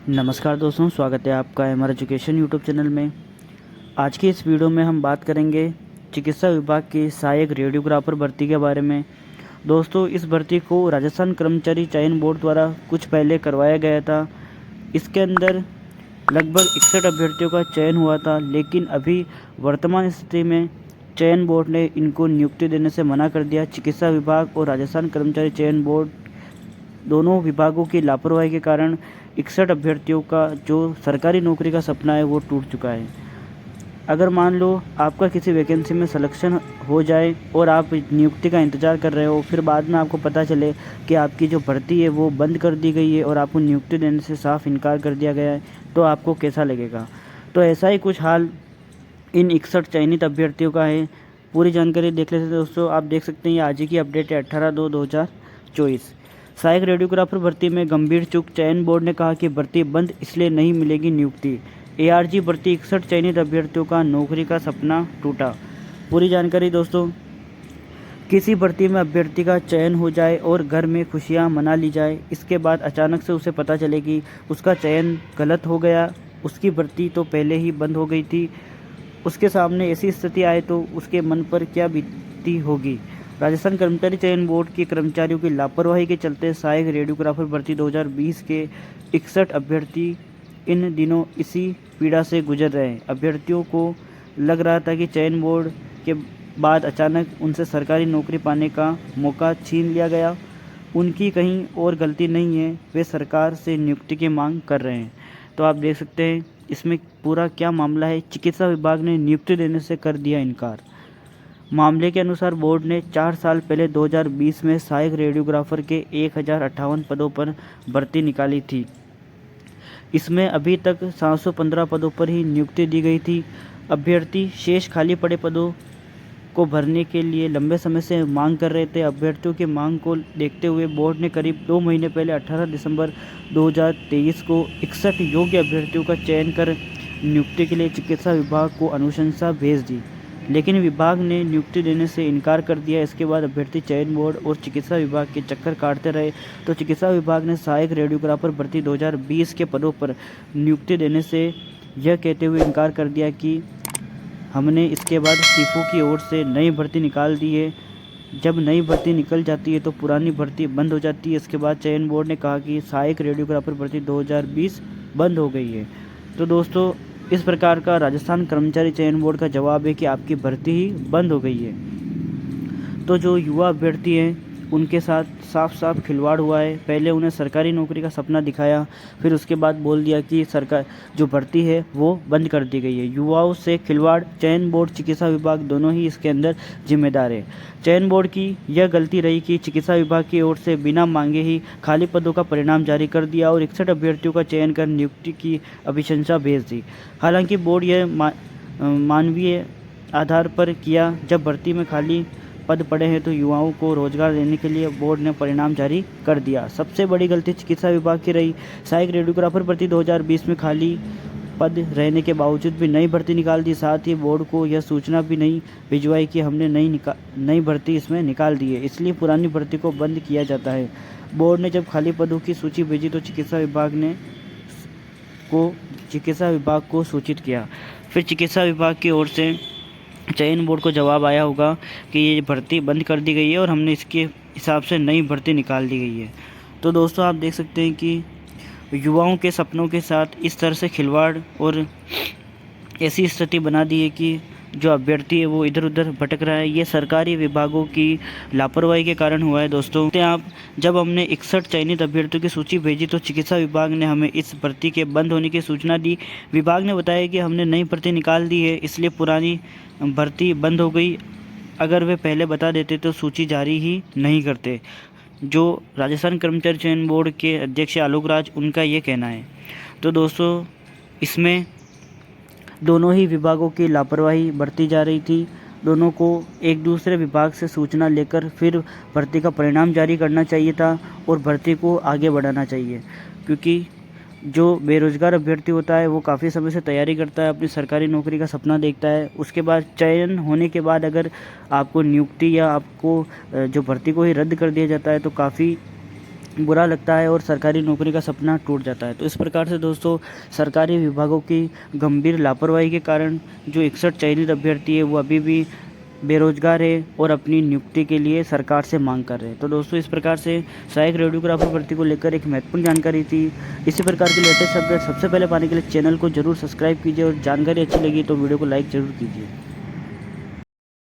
नमस्कार दोस्तों, स्वागत है आपका एमआर एजुकेशन यूट्यूब चैनल में। आज की इस वीडियो में हम बात करेंगे चिकित्सा विभाग की सहायक रेडियोग्राफर भर्ती के बारे में। दोस्तों, इस भर्ती को राजस्थान कर्मचारी चयन बोर्ड द्वारा कुछ पहले करवाया गया था। इसके अंदर लगभग 61 अभ्यर्थियों का चयन हुआ था, लेकिन अभी वर्तमान स्थिति में चयन बोर्ड ने इनको नियुक्ति देने से मना कर दिया। चिकित्सा विभाग और राजस्थान कर्मचारी चयन बोर्ड दोनों विभागों की लापरवाही के कारण 61 अभ्यर्थियों का जो सरकारी नौकरी का सपना है वो टूट चुका है। अगर मान लो आपका किसी वैकेंसी में सिलेक्शन हो जाए और आप नियुक्ति का इंतज़ार कर रहे हो, फिर बाद में आपको पता चले कि आपकी जो भर्ती है वो बंद कर दी गई है और आपको नियुक्ति देने से साफ इनकार कर दिया गया है, तो आपको कैसा लगेगा। तो ऐसा ही कुछ हाल इन 61 चयनित अभ्यर्थियों का है। पूरी जानकारी देख लेते हैं दोस्तों। आप देख सकते हैं ये आज ही की अपडेट है 18/2/2024। सहायक रेडियोग्राफर भर्ती में गंभीर चूक, चयन बोर्ड ने कहा कि भर्ती बंद इसलिए नहीं मिलेगी नियुक्ति। एआरजी भर्ती 61 चयनित अभ्यर्थियों का नौकरी का सपना टूटा। पूरी जानकारी दोस्तों, किसी भर्ती में अभ्यर्थी का चयन हो जाए और घर में खुशियां मना ली जाए, इसके बाद अचानक से उसे पता चले कि उसका चयन गलत हो गया, उसकी भर्ती तो पहले ही बंद हो गई थी। उसके सामने ऐसी स्थिति आए तो उसके मन पर क्या बीती होगी। राजस्थान कर्मचारी चयन बोर्ड के कर्मचारियों की लापरवाही के चलते सहायक रेडियोग्राफर भर्ती 2020 के 61 अभ्यर्थी इन दिनों इसी पीड़ा से गुजर रहे हैं। अभ्यर्थियों को लग रहा था कि चयन बोर्ड के बाद अचानक उनसे सरकारी नौकरी पाने का मौका छीन लिया गया। उनकी कहीं और गलती नहीं है, वे सरकार से नियुक्ति की मांग कर रहे हैं। तो आप देख सकते हैं इसमें पूरा क्या मामला है। चिकित्सा विभाग ने नियुक्ति देने से कर दिया इनकार। मामले के अनुसार बोर्ड ने 4 साल पहले 2020 में सहायक रेडियोग्राफर के 1058 पदों पर भर्ती निकाली थी। इसमें अभी तक 715 पदों पर ही नियुक्ति दी गई थी। अभ्यर्थी शेष खाली पड़े पदों को भरने के लिए लंबे समय से मांग कर रहे थे। अभ्यर्थियों की मांग को देखते हुए बोर्ड ने करीब 2 महीने पहले 18 दिसंबर 2023 को 61 योग्य अभ्यर्थियों का चयन कर नियुक्ति के लिए चिकित्सा विभाग को अनुशंसा भेज दी, लेकिन विभाग ने नियुक्ति देने से इनकार कर दिया। इसके बाद अभ्यर्थी चयन बोर्ड और चिकित्सा विभाग के चक्कर काटते रहे, तो चिकित्सा विभाग ने सहायक रेडियोग्राफर भर्ती 2020 के पदों पर नियुक्ति देने से यह कहते हुए इनकार कर दिया कि हमने इसके बाद सीफो की ओर से नई भर्ती निकाल दी है। जब नई भर्ती निकल जाती है तो पुरानी भर्ती बंद हो जाती है। इसके बाद चयन बोर्ड ने कहा कि सहायक रेडियोग्राफर भर्ती 2020 बंद हो गई है। तो दोस्तों, इस प्रकार का राजस्थान कर्मचारी चयन बोर्ड का जवाब है कि आपकी भर्ती ही बंद हो गई है। तो जो युवा अभ्यर्थी हैं उनके साथ साफ साफ खिलवाड़ हुआ है। पहले उन्हें सरकारी नौकरी का सपना दिखाया, फिर उसके बाद बोल दिया कि सरकार जो भर्ती है वो बंद कर दी गई है। युवाओं से खिलवाड़, चयन बोर्ड, चिकित्सा विभाग दोनों ही इसके अंदर जिम्मेदार है। चयन बोर्ड की यह गलती रही कि चिकित्सा विभाग की ओर से बिना मांगे ही खाली पदों का परिणाम जारी कर दिया और 61 अभ्यर्थियों का चयन कर नियुक्ति की अभिशंसा भेज दी। हालांकि बोर्ड यह मानवीय आधार पर किया। जब भर्ती में खाली पद पड़े हैं तो युवाओं को रोजगार देने के लिए बोर्ड ने परिणाम जारी कर दिया। सबसे बड़ी गलती चिकित्सा विभाग की रही। सहायक रेडियोग्राफर भर्ती 2020 में खाली पद रहने के बावजूद भी नई भर्ती निकाल दी। साथ ही बोर्ड को यह सूचना भी नहीं भिजवाई कि हमने नई भर्ती इसमें निकाल दी है, इसलिए पुरानी भर्ती को बंद किया जाता है। बोर्ड ने जब खाली पदों की सूची भेजी तो चिकित्सा विभाग को सूचित किया। फिर चिकित्सा विभाग की ओर से चयन बोर्ड को जवाब आया होगा कि ये भर्ती बंद कर दी गई है और हमने इसके हिसाब से नई भर्ती निकाल दी गई है। तो दोस्तों, आप देख सकते हैं कि युवाओं के सपनों के साथ इस तरह से खिलवाड़ और ऐसी स्थिति बना दी है कि जो अभ्यर्थी है वो इधर उधर भटक रहा है। ये सरकारी विभागों की लापरवाही के कारण हुआ है। दोस्तों, आप जब हमने 61 चयनित अभ्यर्थियों की सूची भेजी तो चिकित्सा विभाग ने हमें इस भर्ती के बंद होने की सूचना दी। विभाग ने बताया कि हमने नई भर्ती निकाल दी है, इसलिए पुरानी भर्ती बंद हो गई। अगर वे पहले बता देते तो सूची जारी ही नहीं करते। जो राजस्थान कर्मचारी चयन बोर्ड के अध्यक्ष आलोक राज, उनका ये कहना है। तो दोस्तों, इसमें दोनों ही विभागों की लापरवाही बरती जा रही थी। दोनों को एक दूसरे विभाग से सूचना लेकर फिर भर्ती का परिणाम जारी करना चाहिए था और भर्ती को आगे बढ़ाना चाहिए, क्योंकि जो बेरोज़गार अभ्यर्थी होता है वो काफ़ी समय से तैयारी करता है, अपनी सरकारी नौकरी का सपना देखता है। उसके बाद चयन होने के बाद अगर आपको नियुक्ति या आपको जो भर्ती को ही रद्द कर दिया जाता है तो काफ़ी बुरा लगता है और सरकारी नौकरी का सपना टूट जाता है। तो इस प्रकार से दोस्तों सरकारी विभागों की गंभीर लापरवाही के कारण जो 61 चयनित अभ्यर्थी है वो अभी भी बेरोजगार है और अपनी नियुक्ति के लिए सरकार से मांग कर रहे हैं। तो दोस्तों इस प्रकार से सहायक रेडियोग्राफर भर्ती को लेकर एक महत्वपूर्ण जानकारी थी। इसी प्रकार की लेटेस्ट अपडेट सबसे पहले पाने के लिए चैनल को जरूर सब्सक्राइब कीजिए और जानकारी अच्छी लगी तो वीडियो को लाइक ज़रूर कीजिए।